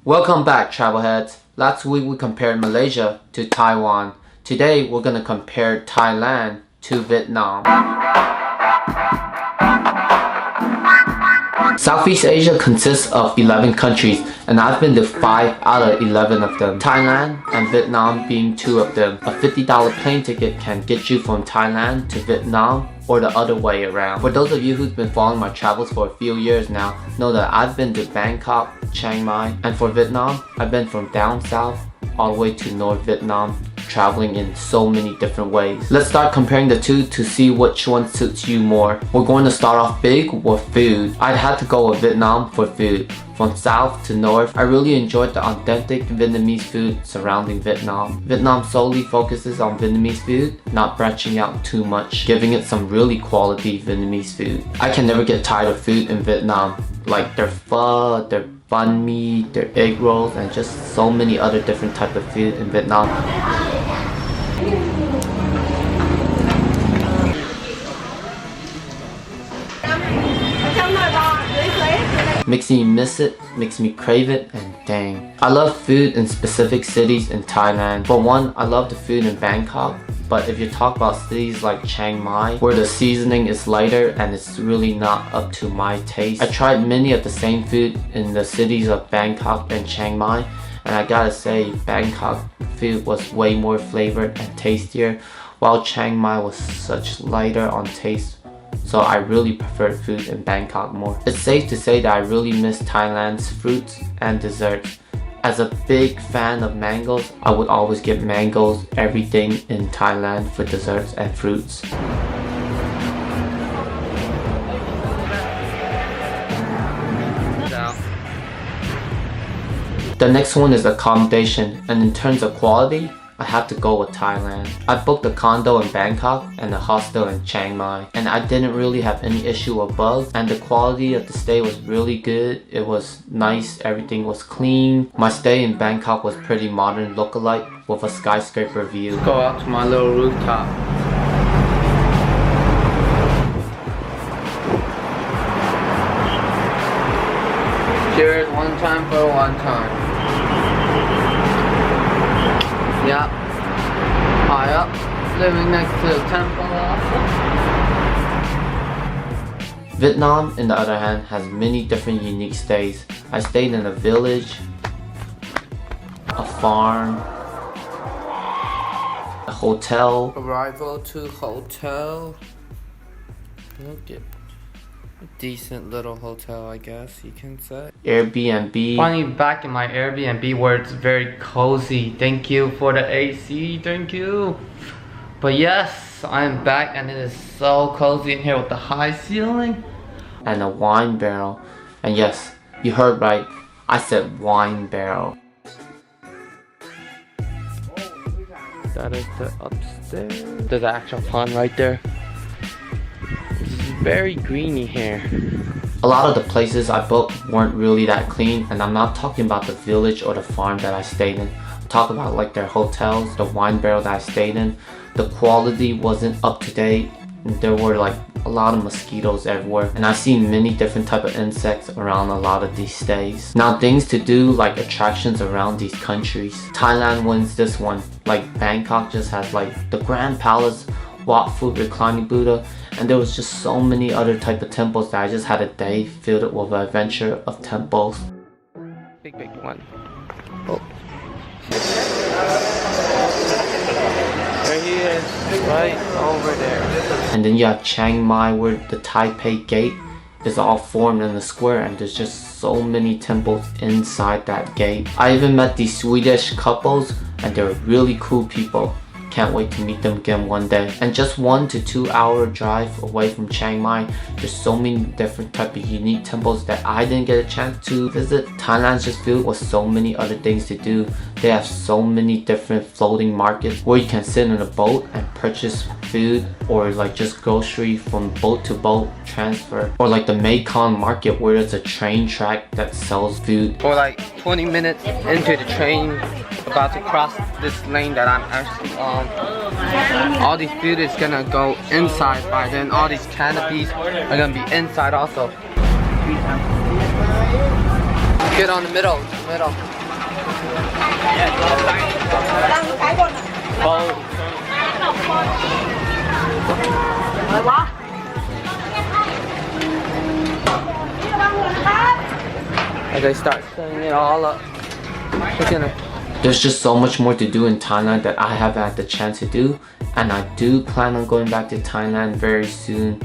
Welcome back, travelheads. Last week we compared Malaysia to Taiwan. Today we're gonna compare Thailand to Vietnam. Southeast Asia consists of 11 countries, and I've been to 5 out of 11 of them. Thailand and Vietnam being 2 of them. A $50 plane ticket can get you from Thailand to Vietnam or the other way around. For those of you who've been following my travels for a few years now, know that I've been to Bangkok, Chiang Mai, and for Vietnam, I've been from down south all the way to North Vietnam, traveling in so many different ways. Let's start comparing the two to see which one suits you more. We're going to start off big with food. I'd have to go with Vietnam for food. From south to north, I really enjoyed the authentic Vietnamese food surrounding Vietnam. Vietnam solely focuses on Vietnamese food, not branching out too much, giving it some really quality Vietnamese food. I can never get tired of food in Vietnam, like their pho, their banh mi, their egg rolls, and just so many other different type of food in Vietnam. Makes me miss it, makes me crave it, and dang. I love food in specific cities in Thailand. For one, I love the food in Bangkok. But if you talk about cities like Chiang Mai, where the seasoning is lighter and it's really not up to my taste. I tried many of the same food in the cities of Bangkok and Chiang Mai, and I gotta say Bangkok food was way more flavored and tastier, while Chiang Mai was such lighter on taste. So I really preferred food in Bangkok more. It's safe to say that I really miss Thailand's fruits and desserts. As a big fan of mangoes, I would always get mangoes, everything in Thailand for desserts and fruits. The next one is accommodation, and in terms of quality, I have to go with Thailand. I booked a condo in Bangkok and a hostel in Chiang Mai, and I didn't really have any issue with bugs, and the quality of the stay was really good. It was nice, everything was clean. My stay in Bangkok was pretty modern look-alike with a skyscraper view. Go out to my little rooftop. Cheers, one time for one time. Yep. High up, living next to the temple also. Vietnam, on the other hand, has many different unique stays. I stayed in a village, a farm, a hotel. Arrival to hotel. Look at decent little hotel, I guess you can say. Airbnb. Finally back in my Airbnb where it's very cozy. Thank you for the AC, thank you. But yes, I'm back and it is so cozy in here with the high ceiling. And a wine barrel. And yes, you heard right, I said wine barrel. That is the upstairs. There's an actual pond right there. Very greeny here. A lot of the places I booked weren't really that clean, and I'm not talking about the village or the farm that I stayed in. I'm talking about like their hotels, the wine barrel that I stayed in. The quality wasn't up to date. There were like a lot of mosquitoes everywhere, and I've seen many different type of insects around a lot of these stays. Now things to do like attractions around these countries. Thailand wins this one. Like Bangkok just has like the Grand Palace, Wat Phut Reclining Buddha, and there was just so many other type of temples that I just had a day filled with an adventure of temples. Big one. Oh. There he is, right over there. And then you have Chiang Mai where the Taipei gate is all formed in a square, and there's just so many temples inside that gate. I even met these Swedish couples, and they're really cool people. Can't wait to meet them again one day. And just 1 to 2 hour drive away from Chiang Mai, there's so many different type of unique temples that I didn't get a chance to visit. Thailand's just filled with so many other things to do. They have so many different floating markets where you can sit in a boat and purchase food, or like just grocery from boat to boat transfer, or like the Mekong market where it's a train track that sells food. Or like 20 minutes into the train, about to cross this lane that I'm actually on, all these food is gonna go inside. By then all these canopies are gonna be inside also. Get on the middle. Okay, start setting it all up. There's just so much more to do in Thailand that I haven't had the chance to do, and I do plan on going back to Thailand very soon,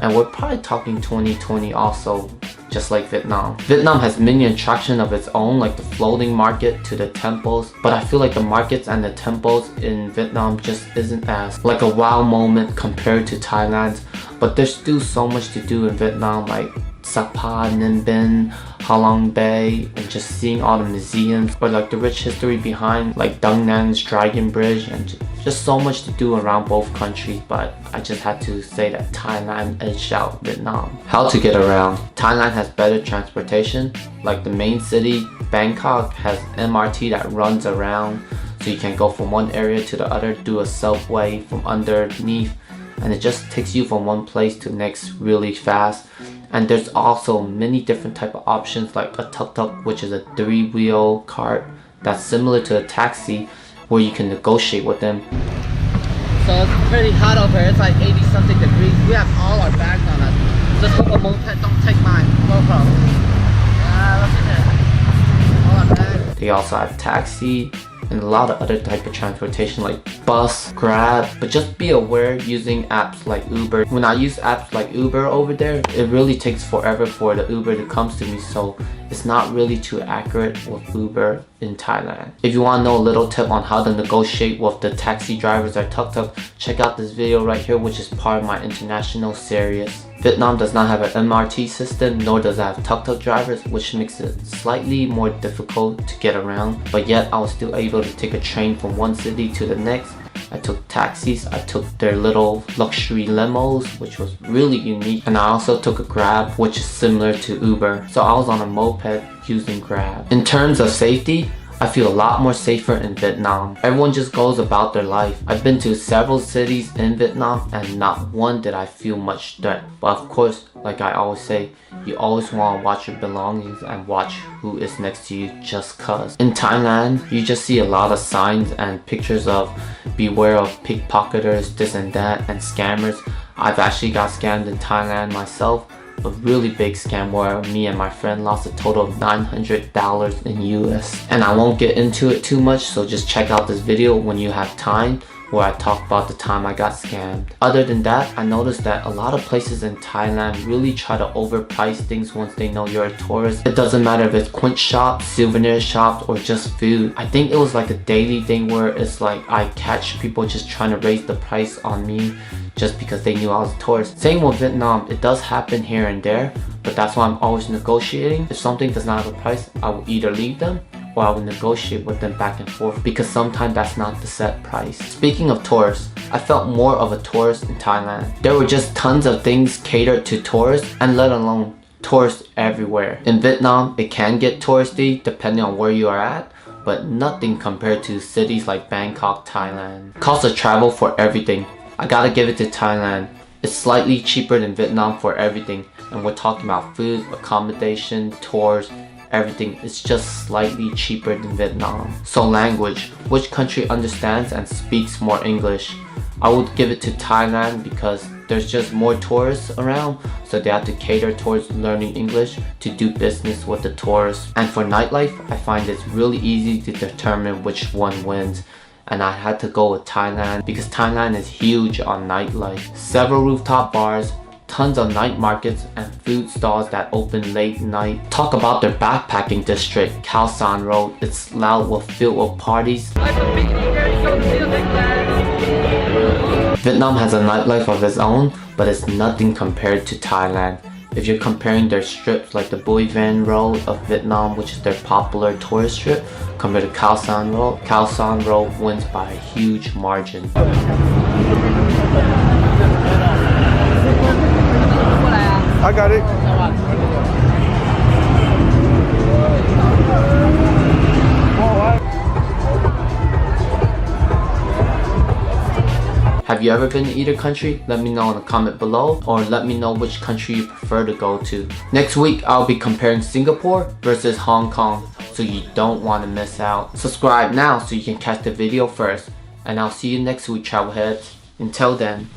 and we're probably talking 2020 also, just like Vietnam. Vietnam has many attractions of its own, like the floating market to the temples, but I feel like the markets and the temples in Vietnam just isn't as like a wow moment compared to Thailand's, but there's still so much to do in Vietnam, like Sapa, Ninh Binh, Ha Long Bay, and just seeing all the museums or like the rich history behind like Dang Nang's Dragon Bridge, and just so much to do around both countries. But I just had to say that Thailand edged out Vietnam. How to get around. Thailand has better transportation, like the main city Bangkok has MRT that runs around, so you can go from one area to the other, do a subway from underneath, and it just takes you from one place to next really fast. And there's also many different type of options, like a tuk-tuk, which is a 3-wheel cart that's similar to a taxi, where you can negotiate with them. So it's pretty hot over here. It's like 80 something degrees. We have all our bags on us. Just hope a moped don't take mine. GoPro. Look at that. All our bags. They also have taxi and a lot of other type of transportation like bus, Grab, but just be aware using apps like Uber. When I use apps like Uber over there, it really takes forever for the Uber to come to me, so it's not really too accurate with Uber in Thailand. If you want to know a little tip on how to negotiate with the taxi drivers or tuk-tuk, check out this video right here, which is part of my international series. Vietnam does not have an MRT system, nor does it have tuk-tuk drivers, which makes it slightly more difficult to get around, but yet I was still able to take a train from one city to the next. I took taxis, I took their little luxury limos, which was really unique, and I also took a Grab, which is similar to Uber. So I was on a moped using Grab. In terms of safety, I feel a lot more safer in Vietnam. Everyone just goes about their life. I've been to several cities in Vietnam and not one did I feel much threat. But of course, like I always say, you always want to watch your belongings and watch who is next to you just cause. In Thailand, you just see a lot of signs and pictures of beware of pickpocketers, this and that, and scammers. I've actually got scammed in Thailand myself. A really big scam where me and my friend lost a total of $900 in US. And I won't get into it too much, so just check out this video when you have time, where I talk about the time I got scammed. Other than that, I noticed that a lot of places in Thailand really try to overprice things once they know you're a tourist. It doesn't matter if it's quint shops, souvenir shops, or just food. I think it was like a daily thing where it's like I catch people just trying to raise the price on me just because they knew I was a tourist. Same with Vietnam, it does happen here and there, but that's why I'm always negotiating. If something does not have a price, I will either leave them or I will negotiate with them back and forth, because sometimes that's not the set price. Speaking of tourists, I felt more of a tourist in Thailand. There were just tons of things catered to tourists, and let alone tourists everywhere. In Vietnam, it can get touristy depending on where you are at, but nothing compared to cities like Bangkok, Thailand. Cost of travel for everything. I gotta give it to Thailand. It's slightly cheaper than Vietnam for everything, and we're talking about food, accommodation, tours, everything is just slightly cheaper than Vietnam. So language, which country understands and speaks more English? I would give it to Thailand because there's just more tourists around, so they have to cater towards learning English to do business with the tourists. And for nightlife, I find it's really easy to determine which one wins. And I had to go with Thailand because Thailand is huge on nightlife. Several rooftop bars, tons of night markets, and food stalls that open late night. Talk about their backpacking district, Khao San Road. It's loud with filled with parties. Vietnam has a nightlife of its own, but it's nothing compared to Thailand. If you're comparing their strips like the Bui Van Road of Vietnam, which is their popular tourist strip, compared to Khao San Road wins by a huge margin. I got it. Have Have you ever been to either country? Let me know in the comment below, or let me know which country you prefer to go to. Next week, I'll be comparing Singapore versus Hong Kong, so you don't want to miss out. Subscribe now so you can catch the video first, and I'll see you next week, travelheads. Until then,